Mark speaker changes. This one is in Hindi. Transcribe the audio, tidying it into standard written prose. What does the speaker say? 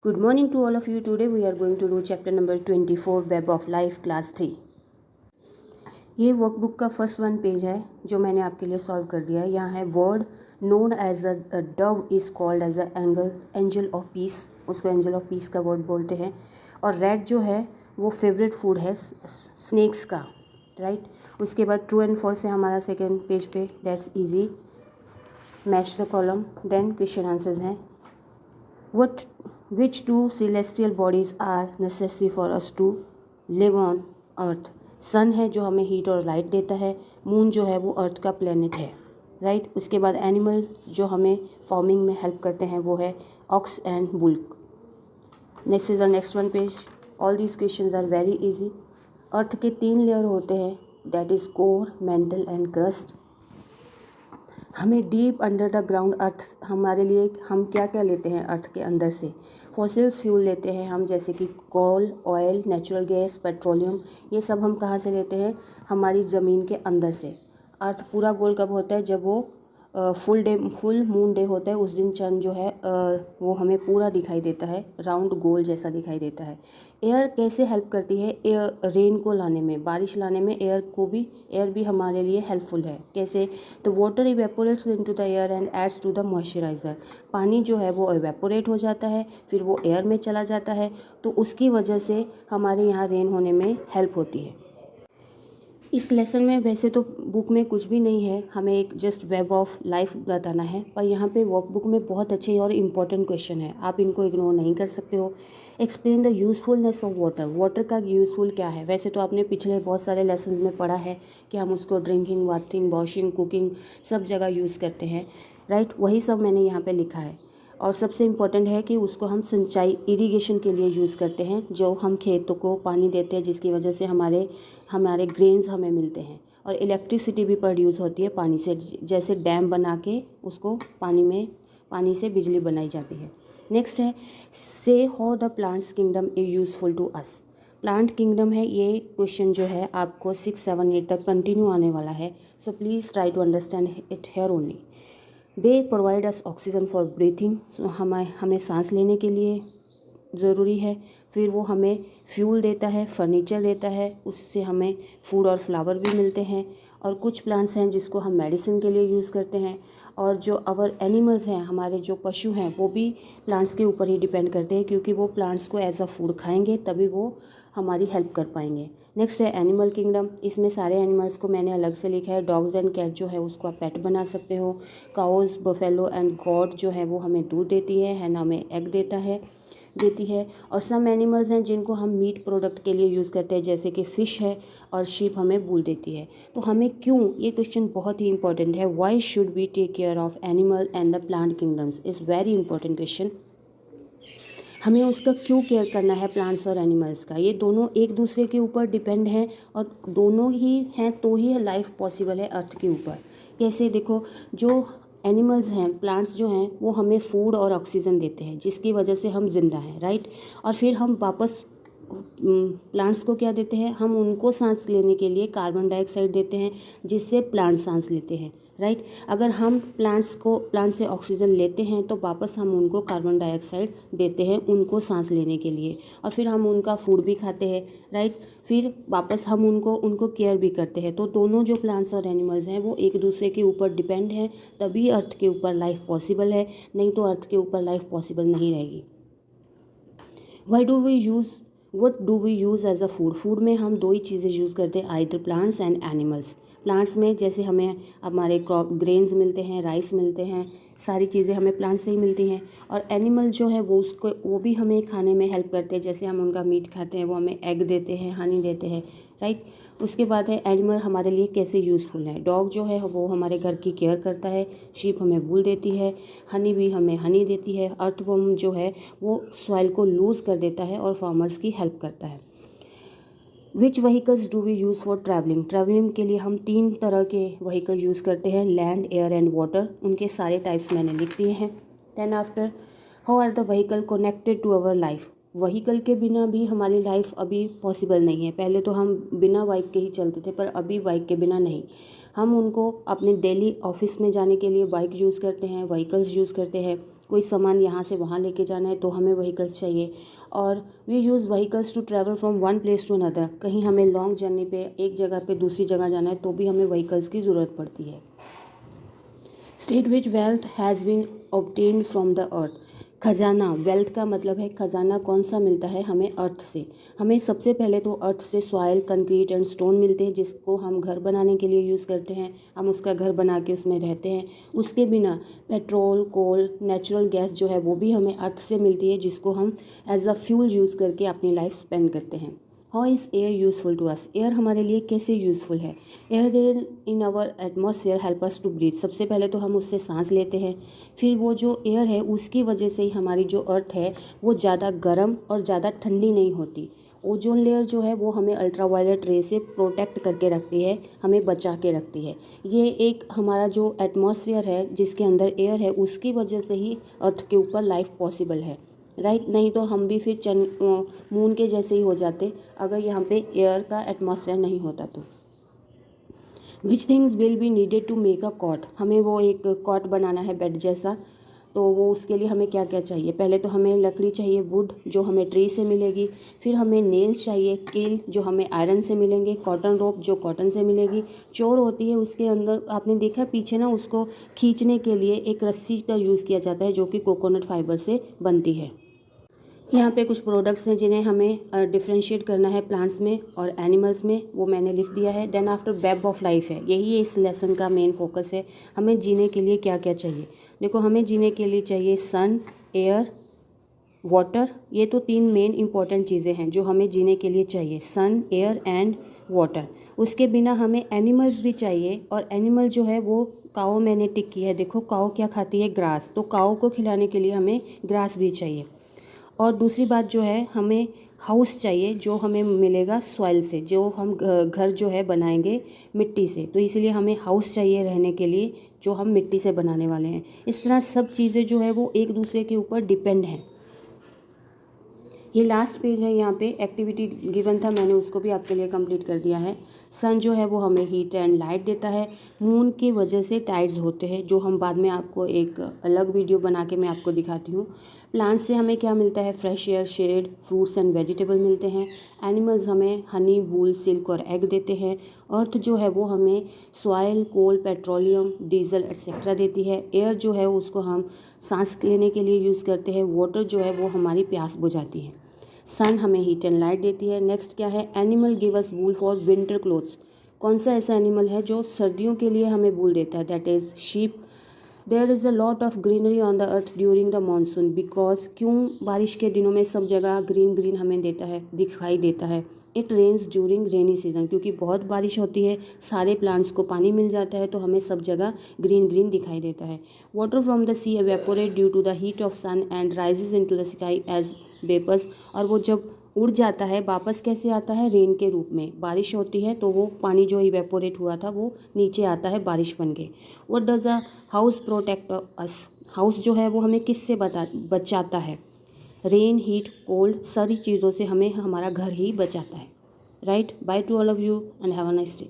Speaker 1: Good morning to all of you. Today we are going to do chapter number 24 Web of Life class 3. ये वर्कबुक का फर्स्ट वन पेज है जो मैंने आपके लिए सॉल्व कर दिया है. यहाँ है word known as a dove is called as a angel of peace. उसको एंजल ऑफ पीस का वर्ड बोलते हैं. और रेड जो है वो फेवरेट फूड है स्नेक्स का, राइट. उसके बाद ट्रू एंड फॉल्स है हमारा सेकेंड पेज पे. That's easy. Match the column. Then question answers हैं. Which two celestial bodies are necessary for us to live on earth? सन है जो हमें हीट और लाइट देता है. मून जो है वो अर्थ का प्लेनेट है, राइट. उसके बाद एनिमल जो हमें फॉर्मिंग में हेल्प करते हैं वो है ox and bullock. Next is the next one page. All these questions are very easy. Earth के 3 लेयर होते हैं, that is core, mantle and crust. हमें deep under the ground earth हमारे लिए हम क्या क्या लेते हैं अर्थ के अंदर से. फॉसिल्स फ्यूल लेते हैं हम, जैसे कि कोल, ऑयल, नेचुरल गैस, पेट्रोलियम. ये सब हम कहाँ से लेते हैं? हमारी ज़मीन के अंदर से. अर्थ पूरा गोल कब होता है? जब वो फुल मून डे होता है. उस दिन चंद जो है वो हमें पूरा दिखाई देता है, राउंड गोल जैसा दिखाई देता है. एयर कैसे हेल्प करती है? एयर रेन को लाने में, बारिश लाने में एयर भी हमारे लिए हेल्पफुल है. कैसे? तो water evaporates into the air and adds to the moisturiser. पानी जो है वो इवेपोरेट हो जाता है, फिर वो एयर में चला जाता है, तो उसकी वजह से हमारे यहाँ रेन होने में हेल्प होती है. इस लेसन में वैसे तो बुक में कुछ भी नहीं है, हमें एक जस्ट वेब ऑफ लाइफ बताना है, पर यहाँ पे वर्कबुक में बहुत अच्छे और इम्पॉर्टेंट क्वेश्चन है, आप इनको इग्नोर नहीं कर सकते हो. Explain the usefulness of water. Water का यूज़फुल क्या है? वैसे तो आपने पिछले बहुत सारे लेसन में पढ़ा है कि हम उसको ड्रिंकिंग, वाशिंग, वॉशिंग, कुकिंग सब जगह यूज़ करते हैं, राइट. वही सब मैंने यहाँ पर लिखा है. और सबसे इम्पॉर्टेंट है कि उसको हम सिंचाई, इरिगेशन के लिए यूज़ करते हैं, जो हम खेतों को पानी देते हैं जिसकी वजह से हमारे ग्रेन्स हमें मिलते हैं. और इलेक्ट्रिसिटी भी प्रोड्यूस होती है पानी से, जैसे डैम बना के उसको पानी से बिजली बनाई जाती है. नेक्स्ट है से how the plants kingdom is useful to us. Plant kingdom है, ये क्वेश्चन जो है आपको 6, 7, 8 तक कंटिन्यू आने वाला है. So please try to understand it here only. They provide us oxygen for breathing. हमें सांस लेने के लिए ज़रूरी है. फिर वो हमें फ्यूल देता है, फर्नीचर देता है, उससे हमें फूड और फ्लावर भी मिलते हैं. और कुछ प्लांट्स हैं जिसको हम मेडिसिन के लिए यूज़ करते हैं. और जो अवर एनिमल्स हैं, हमारे जो पशु हैं, वो भी प्लांट्स के ऊपर ही डिपेंड करते हैं, क्योंकि वो प्लांट्स को एज अ फूड खाएंगे तभी वो हमारी हेल्प कर पाएंगे. नेक्स्ट है एनिमल किंगडम. इसमें सारे एनिमल्स को मैंने अलग से लिखा है. डॉग्स एंड कैट जो है उसको आप पेट बना सकते हो. काउज, बफेलो एंड गॉट जो है वो हमें दूध देती है, हैना हमें एग देती है. और सम एनिमल्स हैं जिनको हम मीट प्रोडक्ट के लिए यूज़ करते हैं, जैसे कि फ़िश है, और शीप हमें वूल देती है. तो हमें क्यों, ये क्वेश्चन बहुत ही इंपॉर्टेंट है, why should we take care of animal and the plant kingdoms, is very important question. हमें उसका क्यों केयर करना है, प्लांट्स और एनिमल्स का? ये दोनों एक दूसरे के ऊपर डिपेंड हैं, और दोनों ही हैं तो ही लाइफ पॉसिबल है अर्थ के ऊपर. कैसे? देखो, जो एनिमल्स हैं, प्लांट्स जो हैं, वो हमें फूड और ऑक्सीजन देते हैं जिसकी वजह से हम जिंदा हैं, राइट. और फिर हम वापस प्लांट्स को क्या देते हैं? हम उनको सांस लेने के लिए कार्बन डाइऑक्साइड देते हैं, जिससे प्लांट सांस लेते हैं, राइट. अगर हम प्लांट से ऑक्सीजन लेते हैं तो वापस हम उनको कार्बन डाइऑक्साइड देते हैं उनको सांस लेने के लिए. और फिर हम उनका फूड भी खाते हैं, राइट. फिर वापस हम उनको केयर भी करते हैं. तो दोनों जो प्लांट्स और एनिमल्स हैं वो एक दूसरे के ऊपर डिपेंड हैं, तभी अर्थ के ऊपर लाइफ पॉसिबल है, नहीं तो अर्थ के ऊपर लाइफ पॉसिबल नहीं रहेगी. What do we use as a food. Food में हम 2 ही चीज़ें यूज़ करते हैं, either plants and animals. Plants में जैसे हमें हमारे क्रॉप ग्रेन्स मिलते हैं, राइस मिलते हैं, सारी चीज़ें हमें प्लांट से ही मिलती हैं. और एनिमल जो है वो भी हमें खाने में हेल्प करते हैं, जैसे हम उनका मीट खाते हैं, वो हमें एग देते हैं, हनी देते हैं, राइट. उसके बाद है एनिमल हमारे लिए कैसे यूज़फुल है. डॉग जो है वो हमारे घर की केयर करता है, शीप हमें वूल देती है, हनी भी हमें हनी देती है, अर्थवर्म जो है वो सॉइल को लूज़ कर देता है और फार्मर्स की हेल्प करता है. Which vehicles do we use for travelling. Travelling के लिए हम 3 तरह के व्हीकल यूज़ करते हैं, लैंड, एयर एंड वाटर. उनके सारे टाइप्स मैंने लिख दिए हैं. Then after, how are the vehicle connected to our life. Vehicle के बिना भी हमारी लाइफ अभी पॉसिबल नहीं है. पहले तो हम बिना बाइक के ही चलते थे, पर अभी बाइक के बिना नहीं. हम उनको अपने डेली ऑफिस में जाने के लिए बाइक यूज़ करते हैं, व्हीकल्स यूज़ करते हैं. कोई सामान यहाँ से वहाँ लेके जाना है तो हमें व्हीकल्स चाहिए। और we use vehicles to travel from one place to another, कहीं हमें लॉन्ग जर्नी पे एक जगह पे दूसरी जगह जाना है तो भी हमें व्हीकल्स की ज़रूरत पड़ती है। State which wealth has been obtained from the earth. खजाना, वेल्थ का मतलब है खजाना कौन सा मिलता है हमें अर्थ से। हमें सबसे पहले तो अर्थ से सॉइल, कंक्रीट एंड स्टोन मिलते हैं जिसको हम घर बनाने के लिए यूज़ करते हैं। हम उसका घर बना के उसमें रहते हैं। उसके बिना पेट्रोल, कोल, नेचुरल गैस जो है वो भी हमें अर्थ से मिलती है जिसको हम एज अ फ्यूल यूज़ करके अपनी लाइफ स्पेंड करते हैं। How is air useful to us. Air हमारे लिए कैसे यूज़फुल है। Air in our atmosphere help us to breathe. सबसे पहले तो हम उससे सांस लेते हैं, फिर वो जो एयर है उसकी वजह से ही हमारी जो अर्थ है वो ज़्यादा गर्म और ज़्यादा ठंडी नहीं होती। ओजोन लेयर जो है वो हमें अल्ट्रावायलेट रे से प्रोटेक्ट करके रखती है, हमें बचा के रखती है। ये एक हमारा जो एटमॉस्फेयर है जिसके अंदर एयर है उसकी वजह से ही अर्थ के ऊपर लाइफ पॉसिबल है, राइट। नहीं तो हम भी फिर मून के जैसे ही हो जाते अगर यहाँ पे एयर का एटमॉस्फेयर नहीं होता तो। Which things will be needed to make a cot. हमें वो एक कॉट बनाना है बेड जैसा, तो वो उसके लिए हमें क्या क्या चाहिए। पहले तो हमें लकड़ी चाहिए, वुड जो हमें ट्री से मिलेगी। फिर हमें नेल्स चाहिए, कील जो हमें आयरन से मिलेंगे, कॉटन रोप जो कॉटन से मिलेगी। चोर होती है, उसके अंदर आपने देखा पीछे ना उसको खींचने के लिए एक रस्सी का यूज़ किया जाता है जो कि कोकोनट फाइबर से बनती है। यहाँ पे कुछ प्रोडक्ट्स हैं जिन्हें हमें डिफ्रेंशिएट करना है प्लांट्स में और एनिमल्स में, वो मैंने लिख दिया है। Then after web of life है, यही इस लेसन का मेन फोकस है। हमें जीने के लिए क्या क्या चाहिए। देखो, हमें जीने के लिए चाहिए सन, एयर, वाटर। ये तो 3 मेन इंपॉर्टेंट चीज़ें हैं जो हमें जीने के लिए चाहिए, सन, एयर एंड वाटर। उसके बिना हमें एनिमल्स भी चाहिए, और एनिमल जो है वो काऊ मैंने टिक की है। देखो काऊ क्या खाती है, ग्रास, तो काऊ को खिलाने के लिए हमें ग्रास भी चाहिए। और दूसरी बात जो है, हमें हाउस चाहिए जो हमें मिलेगा सॉइल से, जो हम घर जो है बनाएंगे मिट्टी से, तो इसलिए हमें हाउस चाहिए रहने के लिए जो हम मिट्टी से बनाने वाले हैं। इस तरह सब चीज़ें जो है वो एक दूसरे के ऊपर डिपेंड हैं। ये लास्ट पेज है, यहाँ पे एक्टिविटी गिवन था, मैंने उसको भी आपके लिए कंप्लीट कर दिया है। सन जो है वो हमें हीट एंड लाइट देता है। मून की वजह से टाइड्स होते हैं जो हम बाद में आपको एक अलग वीडियो बना के मैं आपको दिखाती हूँ। प्लांट्स से हमें क्या मिलता है, fresh air, shade, fruits and vegetable मिलते हैं। एनिमल्स हमें हनी, वूल, सिल्क और एग देते हैं। अर्थ जो है वो हमें soil, coal, petroleum, diesel etcetera देती है। एयर जो है उसको हम सांस लेने के लिए यूज़ करते हैं। वाटर जो है वो हमारी प्यास बुझाती है। सन हमें हीट एंड लाइट देती है। नेक्स्ट क्या है, animal give us wool for winter clothes. कौन सा ऐसा एनिमल है जो सर्दियों के लिए हमें वूल देता है, that is sheep. There is a lot of greenery on the earth during the monsoon, because क्यों बारिश के दिनों में सब जगह ग्रीन ग्रीन हमें दिखाई देता है। It rains during rainy season, क्योंकि बहुत बारिश होती है, सारे प्लांट्स को पानी मिल जाता है तो हमें सब जगह ग्रीन ग्रीन दिखाई देता है। Water from the sea evaporate due to the heat of sun and rises into the sky as vapours, और वो जब उड़ जाता है वापस कैसे आता है, रेन के रूप में। बारिश होती है तो वो पानी जो इवेपोरेट हुआ था वो नीचे आता है बारिश बन के। What does a house protect us. House जो है वो हमें किससे बचाता है, रेन, हीट, कोल्ड, सारी चीज़ों से हमें हमारा घर ही बचाता है, right. By two all of you and have a nice day.